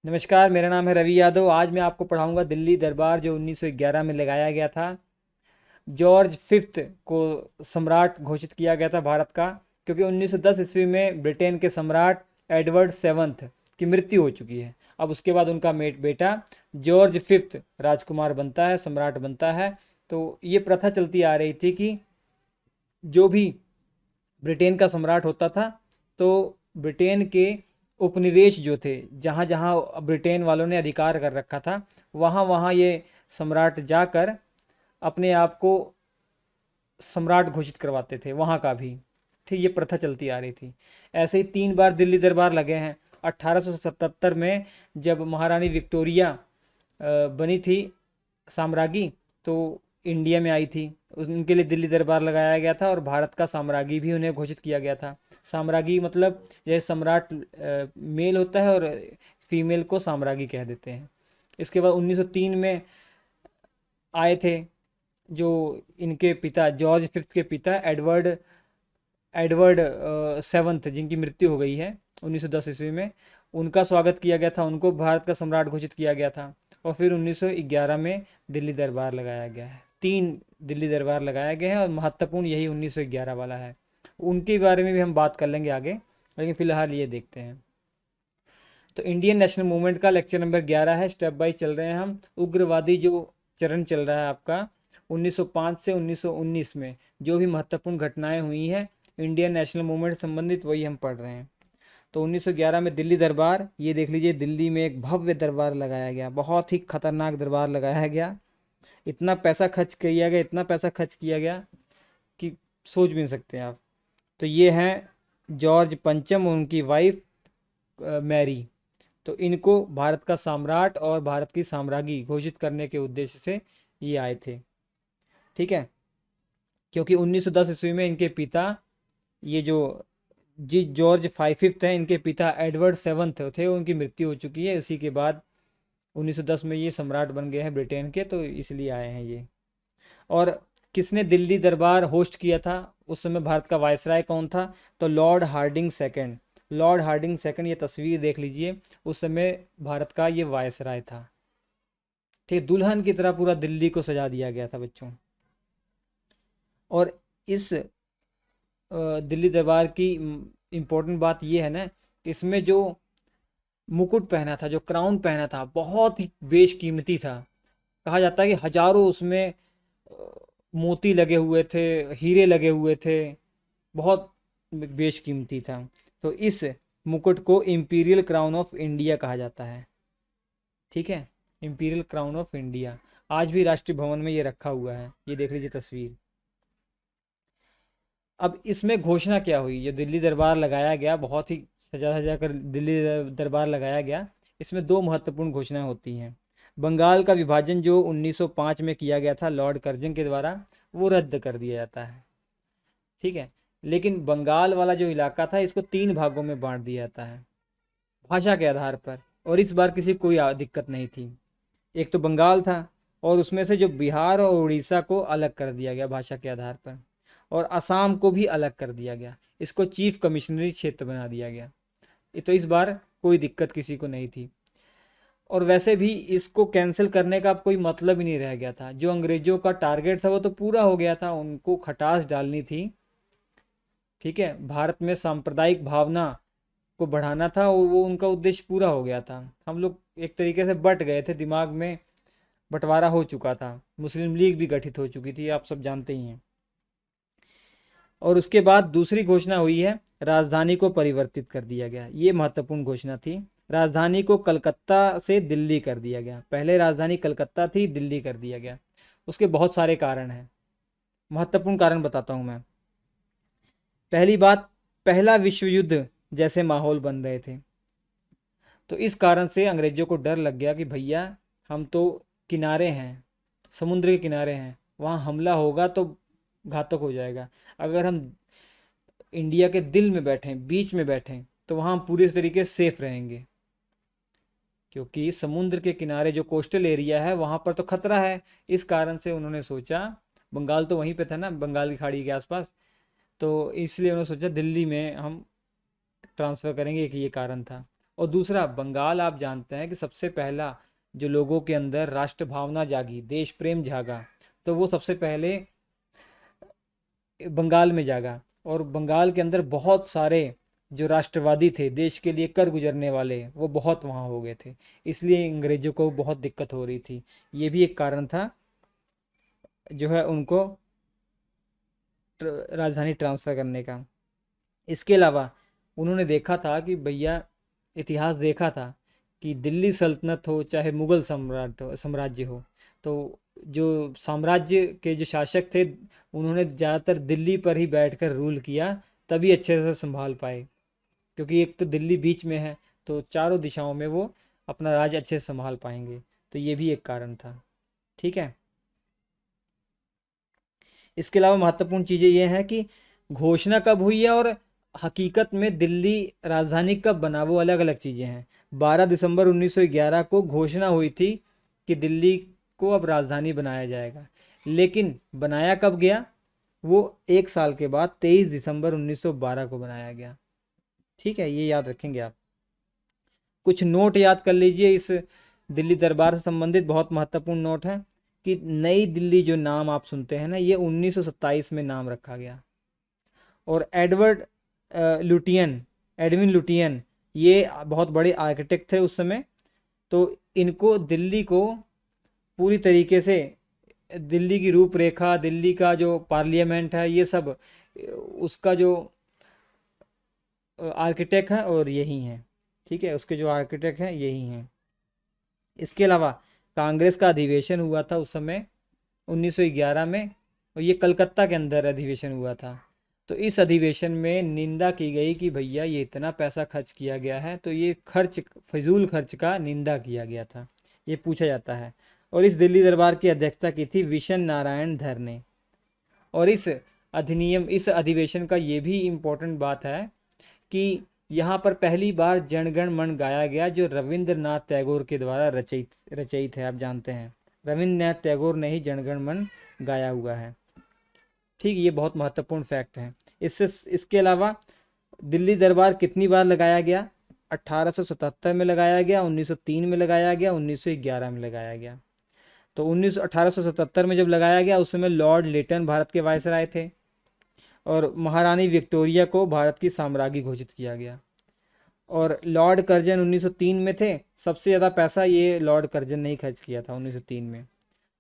नमस्कार, मेरा नाम है रवि यादव। आज मैं आपको पढ़ाऊंगा दिल्ली दरबार जो 1911 में लगाया गया था। जॉर्ज फिफ्थ को सम्राट घोषित किया गया था भारत का, क्योंकि 1910 ईस्वी में ब्रिटेन के सम्राट एडवर्ड सेवन्थ की मृत्यु हो चुकी है। अब उसके बाद उनका बेटा जॉर्ज फिफ्थ राजकुमार बनता है, सम्राट बनता है। तो ये प्रथा चलती आ रही थी कि जो भी ब्रिटेन का सम्राट होता था, तो ब्रिटेन के उपनिवेश जो थे, जहाँ जहाँ ब्रिटेन वालों ने अधिकार कर रखा था, वहाँ वहाँ ये सम्राट जाकर अपने आप को सम्राट घोषित करवाते थे वहाँ का भी। ठीक, ये प्रथा चलती आ रही थी। ऐसे ही 3 बार दिल्ली दरबार लगे हैं। 1877 में जब महारानी विक्टोरिया बनी थी साम्राज्ञी, तो इंडिया में आई थी, उनके लिए दिल्ली दरबार लगाया गया था और भारत का साम्राज्ञी भी उन्हें घोषित किया गया था। साम्राज्ञी मतलब जैसे सम्राट मेल होता है और फीमेल को साम्राज्ञी कह देते हैं। इसके बाद 1903 में आए थे जो इनके पिता जॉर्ज फिफ्थ के पिता एडवर्ड एडवर्ड सेवन्थ, जिनकी मृत्यु हो गई है 1910 ईस्वी में। उनका स्वागत किया गया था, उनको भारत का सम्राट घोषित किया गया था। और फिर 1911 में दिल्ली दरबार लगाया गया है। 3 दिल्ली दरबार लगाया गया है और महत्वपूर्ण यही 1911 वाला है। उनके बारे में भी हम बात कर लेंगे आगे, लेकिन फिलहाल ये देखते हैं। तो इंडियन नेशनल मूवमेंट का लेक्चर नंबर 11 है। स्टेप बाय चल रहे हैं हम। उग्रवादी जो चरण चल रहा है आपका 1905 से 1919 में जो भी महत्वपूर्ण घटनाएं हुई हैं इंडियन नेशनल मूवमेंट से संबंधित, वही हम पढ़ रहे हैं। तो 1911 में दिल्ली दरबार, ये देख लीजिए, दिल्ली में एक भव्य दरबार लगाया गया, बहुत ही खतरनाक दरबार लगाया गया। इतना पैसा खर्च किया गया, इतना पैसा खर्च किया गया कि सोच भी नहीं सकते आप। तो ये हैं जॉर्ज पंचम और उनकी वाइफ मैरी। तो इनको भारत का सम्राट और भारत की साम्राज्ञी घोषित करने के उद्देश्य से ये आए थे। ठीक है, क्योंकि 1910 ईस्वी में इनके पिता, ये जो जी जॉर्ज फाइव फिफ्थ हैं, इनके पिता एडवर्ड सेवन्थ थे, उनकी मृत्यु हो चुकी है। इसी के बाद 1910 में ये सम्राट बन गए हैं ब्रिटेन के, तो इसलिए आए हैं ये। और किसने दिल्ली दरबार होस्ट किया था उस समय, भारत का वायसराय कौन था? तो Lord Hardinge second. Lord Hardinge second, ये तस्वीर देख लीजिए, उस समय भारत का ये वायसराय था। ठीक, दुल्हन की तरह पूरा दिल्ली को सजा दिया गया था बच्चों। और इस दिल्ली दरबार की इम्पोर्टेंट बात ये है ना, इसमें जो मुकुट पहना था, जो क्राउन पहना था, बहुत ही बेशकीमती था। कहा जाता है कि हजारों उसमें मोती लगे हुए थे, हीरे लगे हुए थे, बहुत बेशकीमती था। तो इस मुकुट को इंपीरियल क्राउन ऑफ इंडिया कहा जाता है। ठीक है, इंपीरियल क्राउन ऑफ इंडिया आज भी राष्ट्रीय भवन में ये रखा हुआ है, ये देख लीजिए तस्वीर। अब इसमें घोषणा क्या हुई, ये दिल्ली दरबार लगाया गया, बहुत ही सजा सजा कर दिल्ली दरबार लगाया गया। इसमें 2 महत्वपूर्ण घोषणाएं होती हैं। बंगाल का विभाजन जो 1905 में किया गया था लॉर्ड कर्जन के द्वारा, वो रद्द कर दिया जाता है। ठीक है, लेकिन बंगाल वाला जो इलाका था, इसको 3 भागों में बांट दिया जाता है भाषा के आधार पर। और इस बार किसी को कोई दिक्कत नहीं थी। एक तो बंगाल था, और उसमें से जो बिहार और उड़ीसा को अलग कर दिया गया भाषा के आधार पर, और असम को भी अलग कर दिया गया, इसको चीफ कमिश्नरी क्षेत्र बना दिया गया। तो इस बार कोई दिक्कत किसी को नहीं थी। और वैसे भी इसको कैंसिल करने का अब कोई मतलब ही नहीं रह गया था। जो अंग्रेजों का टारगेट था वो तो पूरा हो गया था, उनको खटास डालनी थी। ठीक है, भारत में सांप्रदायिक भावना को बढ़ाना था, वो उनका उद्देश्य पूरा हो गया था। हम लोग एक तरीके से बट गए थे, दिमाग में बंटवारा हो चुका था, मुस्लिम लीग भी गठित हो चुकी थी, आप सब जानते ही हैं। और उसके बाद दूसरी घोषणा हुई है, राजधानी को परिवर्तित कर दिया गया। ये महत्वपूर्ण घोषणा थी। राजधानी को कलकत्ता से दिल्ली कर दिया गया। पहले राजधानी कलकत्ता थी, दिल्ली कर दिया गया। उसके बहुत सारे कारण हैं, महत्वपूर्ण कारण बताता हूँ मैं। पहली बात, पहला विश्व युद्ध जैसे माहौल बन रहे थे, तो इस कारण से अंग्रेजों को डर लग गया कि भैया हम तो किनारे हैं, समुद्र के किनारे हैं, वहाँ हमला होगा तो घातक हो जाएगा। अगर हम इंडिया के दिल में बैठें, बीच में बैठें, तो वहाँ हम पूरी तरीके से सेफ रहेंगे, क्योंकि समुद्र के किनारे जो कोस्टल एरिया है वहाँ पर तो खतरा है। इस कारण से उन्होंने सोचा, बंगाल तो वहीं पे था ना, बंगाल की खाड़ी के आसपास, तो इसलिए उन्होंने सोचा दिल्ली में हम ट्रांसफ़र करेंगे, एक ये कारण था। और दूसरा, बंगाल आप जानते हैं कि सबसे पहला जो लोगों के अंदर राष्ट्र भावना जागी, देश प्रेम जागा, तो वो सबसे पहले बंगाल में जागा। और बंगाल के अंदर बहुत सारे जो राष्ट्रवादी थे, देश के लिए कर गुजरने वाले, वो बहुत वहाँ हो गए थे। इसलिए अंग्रेज़ों को बहुत दिक्कत हो रही थी। ये भी एक कारण था जो है उनको राजधानी ट्रांसफ़र करने का। इसके अलावा उन्होंने देखा था कि भैया, इतिहास देखा था कि दिल्ली सल्तनत हो चाहे मुग़ल साम्राज्य हो, तो जो साम्राज्य के जो शासक थे, उन्होंने ज़्यादातर दिल्ली पर ही बैठकर रूल किया, तभी अच्छे से संभाल पाए। क्योंकि एक तो दिल्ली बीच में है, तो चारों दिशाओं में वो अपना राज अच्छे से संभाल पाएंगे। तो ये भी एक कारण था। ठीक है। इसके अलावा महत्वपूर्ण चीज़ें ये हैं कि घोषणा कब हुई है और हकीकत में दिल्ली राजधानी कब बना, वो अलग अलग चीज़ें हैं। 12 दिसंबर 1911 को घोषणा हुई थी कि दिल्ली को अब राजधानी बनाया जाएगा, लेकिन बनाया कब गया, वो एक साल के बाद 23 दिसंबर 1912 को बनाया गया। ठीक है, ये याद रखेंगे आप। कुछ नोट याद कर लीजिए इस दिल्ली दरबार से संबंधित, बहुत महत्वपूर्ण नोट है कि नई दिल्ली जो नाम आप सुनते हैं ना, ये 1927 में नाम रखा गया। और एडविन लुटियन, ये बहुत बड़े आर्किटेक्ट थे उस समय। तो इनको दिल्ली को पूरी तरीके से, दिल्ली की रूपरेखा, दिल्ली का जो पार्लियामेंट है, ये सब उसका जो आर्किटेक्ट हैं और यही हैं। ठीक है, उसके जो आर्किटेक्ट हैं यही हैं। इसके अलावा कांग्रेस का अधिवेशन हुआ था उस समय 1911 में, और ये कलकत्ता के अंदर अधिवेशन हुआ था। तो इस अधिवेशन में निंदा की गई कि भैया ये इतना पैसा खर्च किया गया है, तो ये खर्च, फिजूल खर्च का निंदा किया गया था, ये पूछा जाता है। और इस दिल्ली दरबार की अध्यक्षता की थी विशन नारायण धर ने। और इस अधिवेशन का ये भी इम्पोर्टेंट बात है कि यहाँ पर पहली बार जनगण मन गाया गया, जो रविंद्रनाथ टैगोर के द्वारा रचित है। आप जानते हैं रविंद्रनाथ टैगोर ने ही जनगण मन गाया हुआ है। ठीक, ये बहुत महत्वपूर्ण फैक्ट है। इसके अलावा दिल्ली दरबार कितनी बार लगाया गया? 1877 में लगाया गया, 1903 में लगाया गया, 1911 में लगाया गया। तो 1877 में जब लगाया गया, उस समय लॉर्ड लिटन भारत के वायसराय थे, और महारानी विक्टोरिया को भारत की साम्राज्ञी घोषित किया गया। और लॉर्ड कर्जन 1903 में थे। सबसे ज़्यादा पैसा ये लॉर्ड कर्जन ने ही खर्च किया था 1903 में।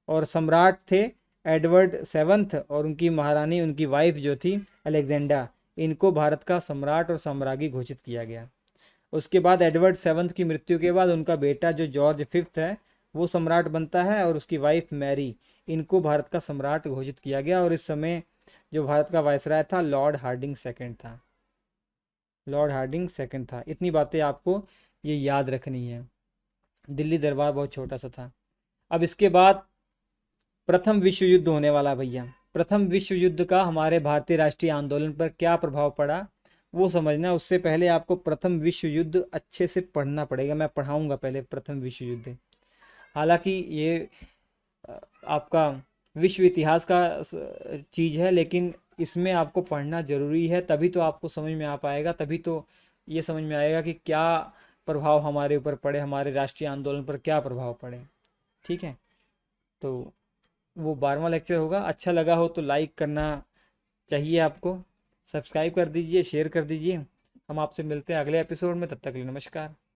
और सम्राट थे एडवर्ड सेवन्थ, और उनकी महारानी, उनकी वाइफ जो थी अलेक्जेंडा, इनको भारत का सम्राट और साम्राज्ञी घोषित किया गया। उसके बाद एडवर्ड सेवन्थ की मृत्यु के बाद उनका बेटा जो जॉर्ज फिफ्थ है, वो सम्राट बनता है, और उसकी वाइफ मैरी, इनको भारत का सम्राट घोषित किया गया। और इस समय जो भारत का वायसराय था, लॉर्ड हार्डिंग सेकंड था। इतनी बातें आपको ये याद रखनी है। दिल्ली दरबार बहुत छोटा सा था। अब इसके बाद प्रथम विश्व युद्ध होने वाला भैया। प्रथम विश्व युद्ध का हमारे भारतीय राष्ट्रीय आंदोलन पर क्या प्रभाव पड़ा, वो समझना। उससे पहले आपको प्रथम विश्व युद्ध अच्छे से पढ़ना पड़ेगा। मैं पढ़ाऊंगा पहले प्रथम विश्व युद्ध। हालांकि ये आपका विश्व इतिहास का चीज़ है, लेकिन इसमें आपको पढ़ना ज़रूरी है, तभी तो आपको समझ में आ पाएगा, तभी तो ये समझ में आएगा कि क्या प्रभाव हमारे ऊपर पड़े, हमारे राष्ट्रीय आंदोलन पर क्या प्रभाव पड़े। ठीक है, तो वो 12वां लेक्चर होगा। अच्छा लगा हो तो लाइक करना चाहिए आपको, सब्सक्राइब कर दीजिए, शेयर कर दीजिए। हम आपसे मिलते हैं अगले एपिसोड में, तब तक के लिए नमस्कार।